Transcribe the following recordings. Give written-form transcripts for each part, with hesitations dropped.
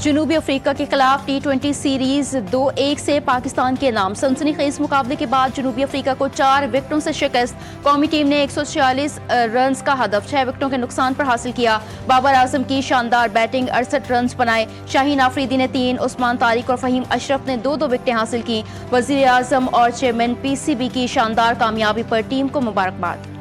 जनूबी अफ्रीका के खिलाफ T20 सीरीज 2-1 से पाकिस्तान के नाम। सनसनीखेज मुकाबले के बाद जनूबी अफ्रीका को 4 विकेटों से शिकस्त। कौमी टीम ने 146 रन का हदफ 6 विकेटों के नुकसान पर हासिल किया। बाबर आजम की शानदार बैटिंग, 68 रन बनाए। शाहीन आफरीदी ने 3, उस्मान तारिक और फहीम अशरफ ने 2-2 विकेटें हासिल की। वजीर आजम और चेयरमैन PCB की शानदार कामयाबी पर टीम को मुबारकबाद।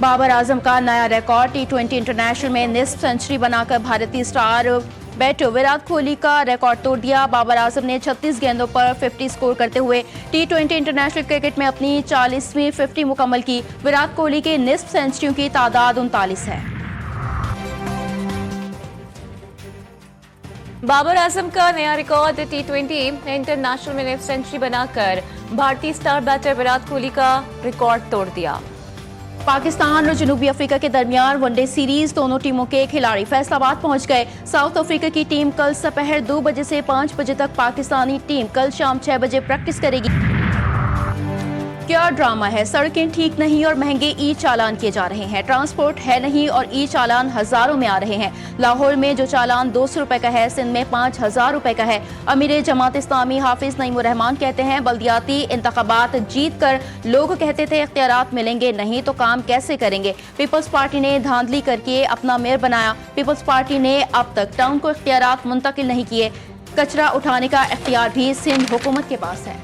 बाबर आजम का नया रिकॉर्ड। T20 इंटरनेशनल में निस्फ सेंचुरी बनाकर भारतीय स्टार बैटर विराट कोहली का रिकॉर्ड तोड़ दिया। बाबर आजम ने 36 गेंदों पर 50 स्कोर करते हुए T20 इंटरनेशनल क्रिकेट में अपनी 40वीं 50 मुकम्मल की। विराट कोहली के निस्फ सेंचुरियों की तादाद 39 है। बाबर आजम का नया रिकॉर्ड। T20 इंटरनेशनल में निस्फ सेंचुरी बनाकर भारतीय स्टार बैटर विराट कोहली का रिकॉर्ड तोड़ दिया। पाकिस्तान और जनूबी अफ्रीका के दरमियान वनडे सीरीज दोनों टीमों के खिलाड़ी फैसलाबाद पहुंच गए। साउथ अफ्रीका की टीम कल दोपहर 2 बजे से 5 बजे तक, पाकिस्तानी टीम कल शाम 6 बजे प्रैक्टिस करेगी। क्या ड्रामा है, सड़कें ठीक नहीं और महंगे ई चालान किए जा रहे हैं। ट्रांसपोर्ट है नहीं और ई चालान हजारों में आ रहे हैं। लाहौर में जो चालान 200 रुपए का है, सिंध में 5000 रुपए का है। अमीर जमात इस्लामी हाफिज नईमुर रहमान कहते हैं, बल्दियाती इंतखाबात जीत कर लोग कहते थे इख्तियारात मिलेंगे नहीं तो काम कैसे करेंगे। पीपल्स पार्टी ने धांधली करके अपना मेयर बनाया। पीपल्स पार्टी ने अब तक टाउन को इख्तियारात मुंतकिल नहीं किए। कचरा उठाने का इख्तियार भी सिंध हुकूमत के पास है।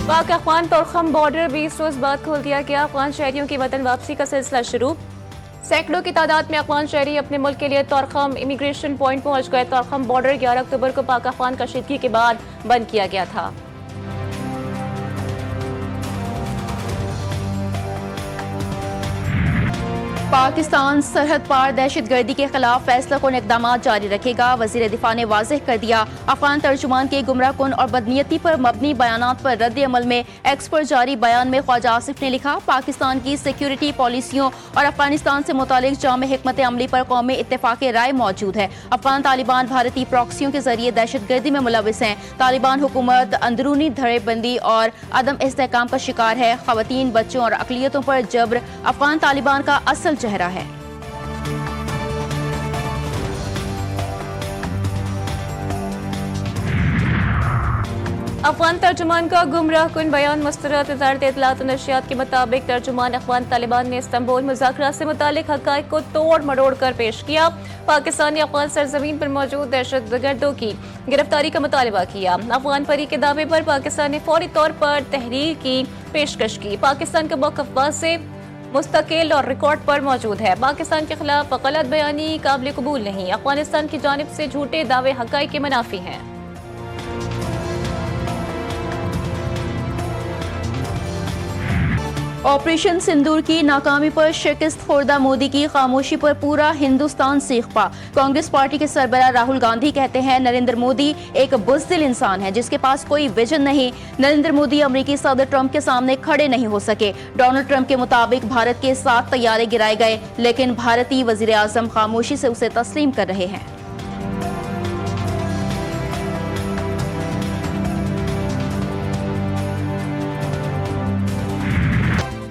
पाक अफगान तोरखम बॉर्डर 20 रोज बाद खोल दिया गया। अफगान शहरियों की वतन वापसी का सिलसिला शुरू। सैकड़ों की तादाद में अफगान शहरी अपने मुल्क के लिए तोरखम इमिग्रेशन पॉइंट पहुंच गए। तोरखम बॉर्डर 11 अक्टूबर को पाक अफगान कशीदगी के बाद बंद किया गया था। पाकिस्तान सरहद पार दहशतगर्दी के खिलाफ फैसला कुन इकदाम जारी रखेगा। वजीर दिफा ने वाज़ेह कर दिया। अफगान तर्जुमान के गुमराह कुन और बदनीयती पर मबनी बयानात पर रद्द अमल में एक्स पर जारी बयान में ख्वाजा आसिफ ने लिखा, पाकिस्तान की सिक्योरिटी पॉलिसियों और अफगानिस्तान से मुतालिक जाम हिकमत अमली पर कौमी इत्तेफाक राय मौजूद है। अफगान तालिबान भारतीय प्रॉक्सियों के जरिए दहशतगर्दी में मुलविस हैं। तालिबान हुकूमत अंदरूनी धड़ेबंदी और अदम इस्तेहकाम का शिकार है। खवातीन, बच्चों और अकलियतों पर जबर अफगान तालिबान का असल चेहरा है। अफगान तर्जुमान का गुमराह कुन बयान मुस्तरद। वज़ारत इत्तलात और नशियात के मुताबिक तर्जुमान अफगान तालिबान ने इस्तांबुल मुज़ाकरात से मुतालिक हक़ाइक़ को तोड़ मरोड़ कर पेश किया। पाकिस्तान ने अफगान सरजमीन पर मौजूद दहशतगर्दों की गिरफ्तारी का मुतालबा किया। अफगान परी के दावे पर पाकिस्तान ने फौरी तौर पर तहरीर की पेशकश की। पाकिस्तान का मौक़िफ़ वाज़ेह, मुस्तकिल और रिकॉर्ड पर मौजूद है। पाकिस्तान के खिलाफ गलत बयानी काबिल कबूल नहीं। अफगानिस्तान की जानिब से झूठे दावे हक़ाइक़ के मुनाफी हैं। ऑपरेशन सिंदूर की नाकामी पर शिकस्त खोर्दा मोदी की खामोशी पर पूरा हिंदुस्तान सीखपा। कांग्रेस पार्टी के सरबराह राहुल गांधी कहते हैं, नरेंद्र मोदी एक बुज़दिल इंसान है जिसके पास कोई विजन नहीं। नरेंद्र मोदी अमेरिकी सदर ट्रंप के सामने खड़े नहीं हो सके। डोनाल्ड ट्रंप के मुताबिक भारत के 7 तैयारे गिराए गए, लेकिन भारतीय वजीर आजम खामोशी से उसे तस्लीम कर रहे हैं।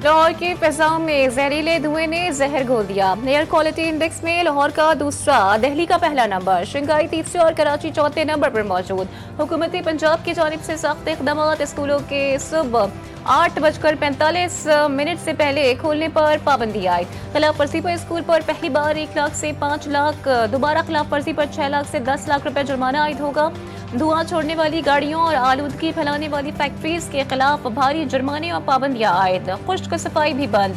लाहौर के फिजाओं में जहरीले धुएं ने जहर घोल दिया। एयर क्वालिटी इंडेक्स में लाहौर का दूसरा, दिल्ली का पहला नंबर, शंघाई तीसरे और कराची चौथे नंबर पर मौजूद। हुकूमत पंजाब की जानिब से सख्त इक़दाम। स्कूलों के सुबह 8:45 से पहले खोलने पर पाबंदी आई। खिलाफ वर्जी पर स्कूल पर पहली बार 1 लाख से 5 लाख, दोबारा खिलाफ वर्जी पर 6 लाख से 10 लाख रुपए जुर्माना आयद होगा। धुआं छोड़ने वाली गाड़ियों और आलूदगी फैलाने वाली फैक्ट्रीज के खिलाफ भारी जुर्माने और पाबंदियां आयद। खुश्क सफाई भी बंद।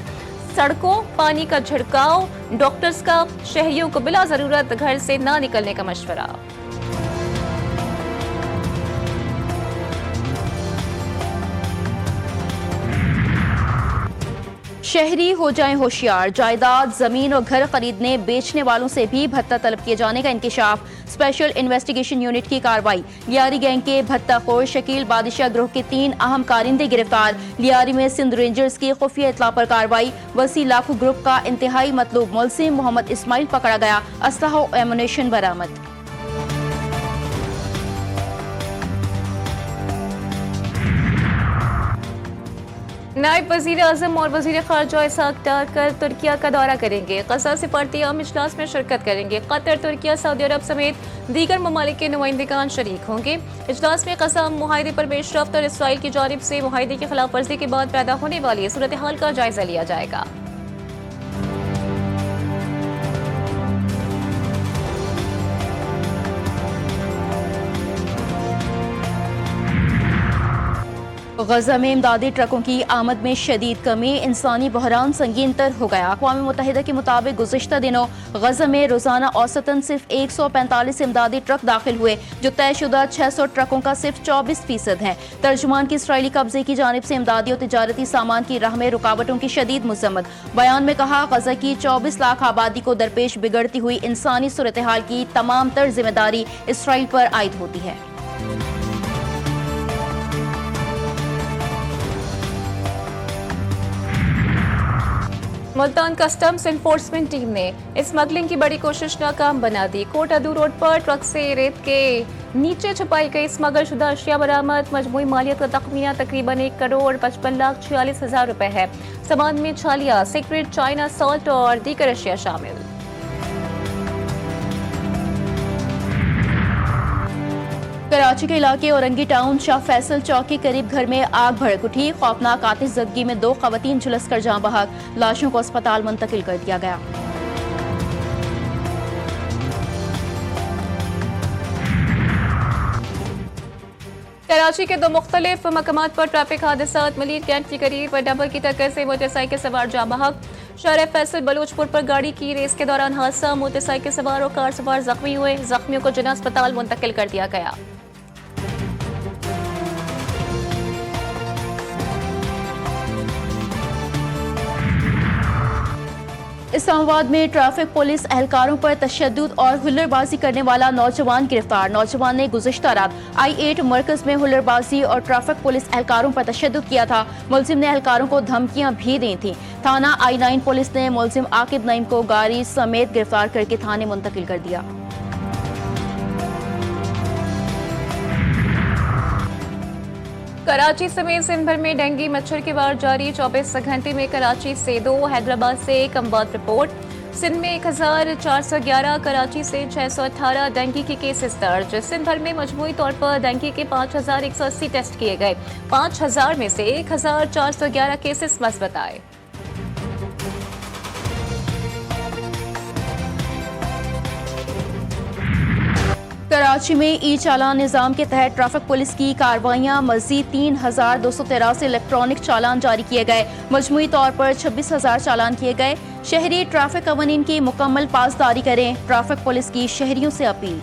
सड़कों पानी का छिड़काव। डॉक्टर्स का शहरियों को बिला जरूरत घर से ना निकलने का मशवरा। शहरी हो जाएं होशियार, जायदाद, जमीन और घर खरीदने बेचने वालों से भी भत्ता तलब किए जाने का इंकशाफ। स्पेशल इन्वेस्टिगेशन यूनिट की कार्रवाई। लियारी गैंग के भत्ताखोर शकील बादशाह ग्रोह के 3 अहम कारिंदे गिरफ्तार। लियारी में सिंध रेंजर्स की खुफिया इत्तला पर कार्रवाई। वसी लाखू ग्रुप का इंतहाई मतलूब मुलजिम मोहम्मद इस्माइल पकड़ा गया। असलहा और एमुनेशन बरामद। नायब वजीर आजम और वजीर खारजा इसाक डार कल तुर्किया का दौरा करेंगे। गजा सिफारती आम इजलास में शिरकत करेंगे। कतर, तुर्किया, सऊदी अरब समेत दीगर ममालिक के नुमाइंदगान शरीक होंगे। इजलास में गजा मुआहदे पर पेशरफ्त और इसराइल की जानिब से मुआहदे की खिलाफ वर्जी के बाद पैदा होने वाली सूरत हाल का जायजा लिया जाएगा। गजा में इमदादी ट्रकों की आमद में शदीद कमी। इंसानी बहरान संगीन तर हो गया। अक़वाम मुत्तहिदा के मुताबिक गुज़िश्ता दिनों गजा में रोजाना औसतन सिर्फ 145 इमदादी ट्रक दाखिल हुए, जो तयशुदा 600 ट्रकों का सिर्फ 24% है। तर्जुमान की इसराइली कब्जे की जानिब से इमदादी और तिजारती सामान की राह में रुकावटों की शदीद मज़म्मत। बयान में कहा, गजा की 24 लाख आबादी को दरपेश बिगड़ती हुई इंसानी सूरत हाल की तमाम तर जिम्मेदारी इसराइल पर आयद होती है। मुल्तान कस्टम्स इन्फोर्समेंट टीम ने स्मगलिंग की बड़ी कोशिश नाकाम बना दी। कोट अदू रोड पर ट्रक से रेत के नीचे छुपाई गई स्मगल शुदा अशिया बरामद। मजमूई मालियत का तखमीना तकरीबन 1,55,46,000 रुपए है। सामान में छालिया, सिगरेट, चाइना सॉल्ट और दीगर अशिया शामिल। कराची के इलाके औरंगी टाउन शाह फैसल चौक के करीब घर में आग भड़क उठी। खौफनाक आतिशज़दगी में 2 ख़वातीन झुलस कर जाँ बहक। लाशों को अस्पताल मुंतकिल कर दिया गया। कराची के 2 मुख्तलिफ मकामात पर ट्रैफिक हादसात। मलिर कैंट के करीब डबल की टक्कर से मोटरसाइकिल सवार जाँ बहक। शहर फैसल बलूचपुर पर गाड़ी की रेस के दौरान हादसा। मोटरसाइकिल सवार और कार सवार जख्मी हुए। जख्मियों को जिला अस्पताल मुंतकिल कर दिया गया। इस्लामाबाद में ट्रैफिक पुलिस एहलकारों पर तशद्दुद और हुल्लड़बाजी करने वाला नौजवान गिरफ्तार। नौजवान ने गुज़िश्ता रात I-8 मरकज में हुल्लड़बाजी और ट्रैफिक पुलिस एहलकारों पर तशद्दुद किया था। मुलजिम ने एहलकारों को धमकियां भी दी थी। थाना I-9 पुलिस ने मुलजिम आकिब नईम को गाड़ी समेत गिरफ्तार करके थाने मुंतकिल कर दिया। कराची समेत सिंध भर में डेंगू मच्छर के वार जारी। 24 घंटे में कराची से 2, हैदराबाद से 1 अमवात रिपोर्ट। सिंध में 1411, कराची से 618 डेंगू के केसेस दर्ज। सिंध भर में मजमूई तौर पर डेंगू के 5180 टेस्ट किए गए। 5000 में से 1411 केसेस मस्बत आए। कराची में ई चालान निज़ाम के तहत ट्रैफिक पुलिस की कार्रवाइयां। मजीद 3283 इलेक्ट्रॉनिक चालान जारी किए गए। मजमूई तौर पर 26,000 चालान किए गए। शहरी ट्रैफिक कवानीन की मुकम्मल पासदारी करें। ट्रैफिक पुलिस की शहरियों से अपील।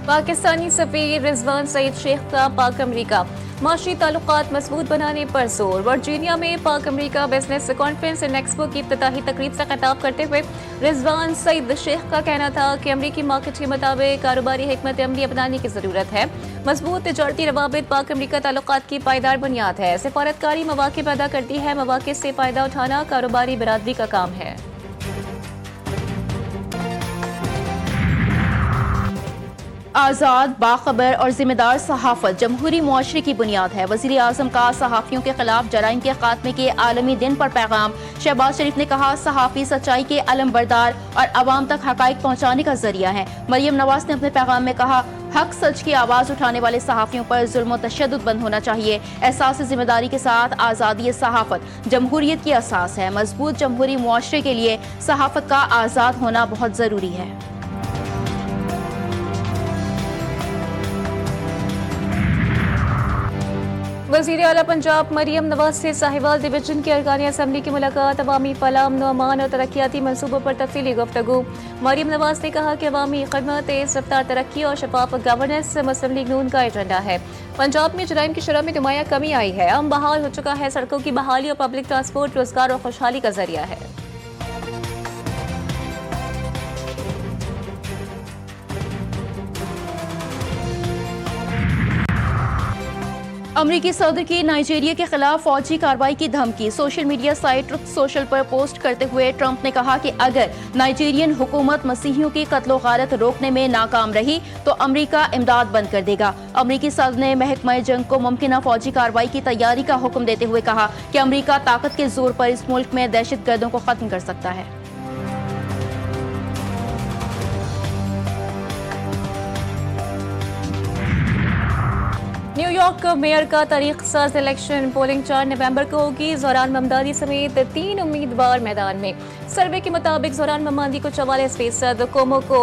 पाकिस्तानी सफीर रिजवान सईद शेख का पाक अमरीका माशी ताल्लुकात मजबूत बनाने पर जोर। वर्जीनिया में पाक अमरीका बिजनेस कॉन्फ्रेंस एंड एक्सपो की इफ्तिताही तकरीब से खिताब करते हुए रिजवान सईद शेख का कहना था कि अमरीकी मार्केट के मुताबिक कारोबारी हिकमत अमली अपनाने की जरूरत है। मजबूत तिजारती रवाबित पाक अमरीका ताल्लुकात की पायदार बुनियाद है। सिफारतकारी मौके पैदा करती है। मौके से फायदा उठाना कारोबारी बरादरी का काम है। आज़ाद, बाखबर और जिम्मेदार सहाफत जमहूरी मुआशरे की बुनियाद है। वज़ीर आज़म का सहाफ़ियों के खिलाफ जराइम के खात्मे के आलमी दिन पर पैगाम। शहबाज शरीफ ने कहा, सहाफ़ी सच्चाई के अलम बरदार और अवाम तक हक़ाइक़ पहुँचाने का जरिया है। मरियम नवाज ने अपने पैगाम में कहा, हक सच की आवाज़ उठाने वाले सहाफ़ियों पर जुल्म और तशद्दुद बंद होना चाहिए। एहसास जिम्मेदारी के साथ आज़ादी सहाफ़त जमहूरियत की असास है। मजबूत जमहूरी मुआशरे के लिए सहाफ़त का आज़ाद होना बहुत ज़रूरी है। वज़ीर आला पंजाब मरियम नवाज से साहिवाल डिवीजन की अरकान असम्बली की मुलाकात। अवामी फलाह, अमन व अमान और तरक्याती मनसूबों पर तफसीली गुफ्तगू। मरियम नवाज ने कहा कि अवामी खदमत, तेज रफ्तार तरक्की और शफाफ गवर्नेंस मुस्लिम लीग नून का एजेंडा है। पंजाब में जराइम की शरह में नुमाया कमी आई है। अम बहाल हो चुका है। सड़कों की बहाली और पब्लिक ट्रांसपोर्ट रोजगार और खुशहाली का जरिया है। अमरीकी सदर की नाइजीरिया के खिलाफ फौजी कार्रवाई की धमकी। Social media site truth social पर पोस्ट करते हुए ट्रंप ने कहा कि अगर नाइजीरियन हुकूमत मसीहियों की कत्लो गारत रोकने में नाकाम रही तो अमरीका इमदाद बंद कर देगा। अमरीकी सदर ने महकमा जंग को मुमकिन फौजी कार्रवाई की तैयारी का हुक्म देते हुए कहा कि अमरीका ताकत के जोर पर इस मुल्क में दहशतगर्दों को खत्म कर सकता है। न्यूयॉर्क मेयर का तारीख साज इलेक्शन। पोलिंग 4 नवंबर को होगी। ज़ोहरान ममदानी समेत 3 उम्मीदवार मैदान में। सर्वे के मुताबिक ज़ोहरान ममदानी को 44%, कोमो को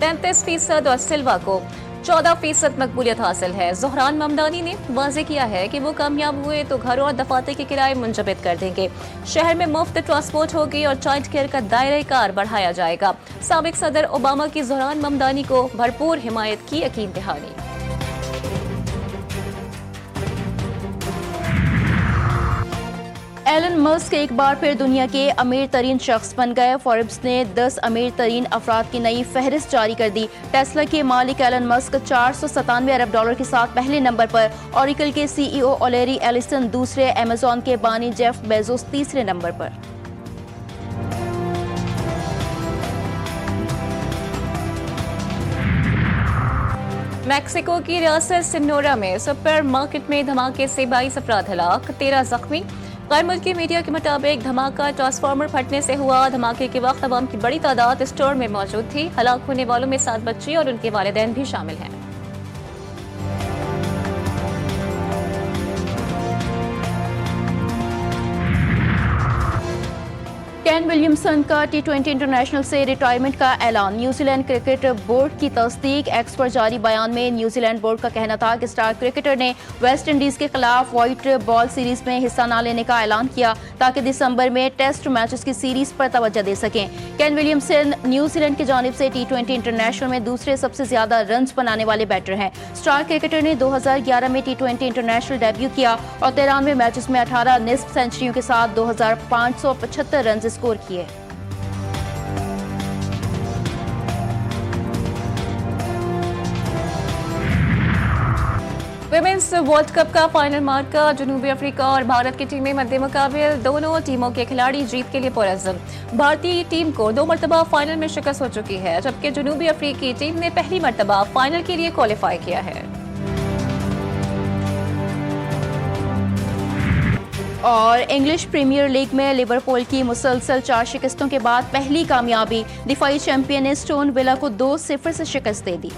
33% और सिल्वा को 14% मकबूलियत हासिल है। ज़ोहरान ममदानी ने वाज़ेह किया है कि वो कामयाब हुए तो घरों और दफातर के किराए मुंजमद कर देंगे। शहर में मुफ्त ट्रांसपोर्ट होगी और चाइल्ड केयर का दायरा कार बढ़ाया जाएगा। साबिक सदर ओबामा की ज़ोहरान ममदानी को भरपूर हिमायत की यकीन दहानी। एलन मस्क एक बार फिर दुनिया के अमीर तरीन शख्स बन गए। फॉर्ब्स ने 10 अमीर तरीन अफराद की नई फहरिस्त जारी कर दी। टेस्ला के मालिक एलन मस्क 497 अरब डॉलर के साथ पहले नंबर पर, ऑरिकल के CEO ओलेरी एलिसन दूसरे, अमेजॉन के बानी जेफ बेजोस तीसरे नंबर पर। मैक्सिको की रियासत सिनोरा में सुपर मार्केट में धमाके से 22 अफराद हलाक, 13 जख्मी। गैर मुल्की मीडिया के मुताबिक धमाका ट्रांसफार्मर फटने से हुआ। धमाके के वक्त अवाम की बड़ी तादाद स्टोर में मौजूद थी। हलाक होने वालों में 7 बच्चे और उनके वालिदैन भी शामिल हैं। केन विलियमसन का T20 इंटरनेशनल से रिटायरमेंट का ऐलान। न्यूजीलैंड क्रिकेट बोर्ड की तस्दीक। एक्स पर जारी बयान में न्यूजीलैंड बोर्ड का कहना था कि स्टार क्रिकेटर ने वेस्ट इंडीज के खिलाफ व्हाइट बॉल सीरीज में हिस्सा न लेने का ऐलान किया ताकि दिसंबर में टेस्ट मैचेस की सीरीज पर तवज्जो दे सकें। केन विलियमसन न्यूजीलैंड की जानिब से T20 इंटरनेशनल में दूसरे सबसे ज्यादा रन्स बनाने वाले बैटर हैं। स्टार क्रिकेटर ने 2011 में T20 इंटरनेशनल डेब्यू किया और 93 मैचेस में 18 निस्फ सेंचुरियों के साथ 2575 रन स्कोर किए। विमेंस वर्ल्ड कप का फाइनल मार्का। जनूबी अफ्रीका और भारत की टीमें मद्दे मुकाबिल। दोनों टीमों के खिलाड़ी जीत के लिए पुरअज़्म। भारतीय टीम को 2 मरतबा फाइनल में शिकस्त हो चुकी है, जबकि जनूबी अफ्रीकी टीम ने पहली मरतबा फाइनल के लिए क्वालिफाई किया है। और इंग्लिश प्रीमियर लीग में लिवरपूल की मुसलसल 4 शिकस्तों के बाद पहली कामयाबी। दिफाई चैंपियन ने स्टोन विला को 2-0 से शिकस्त दे दी।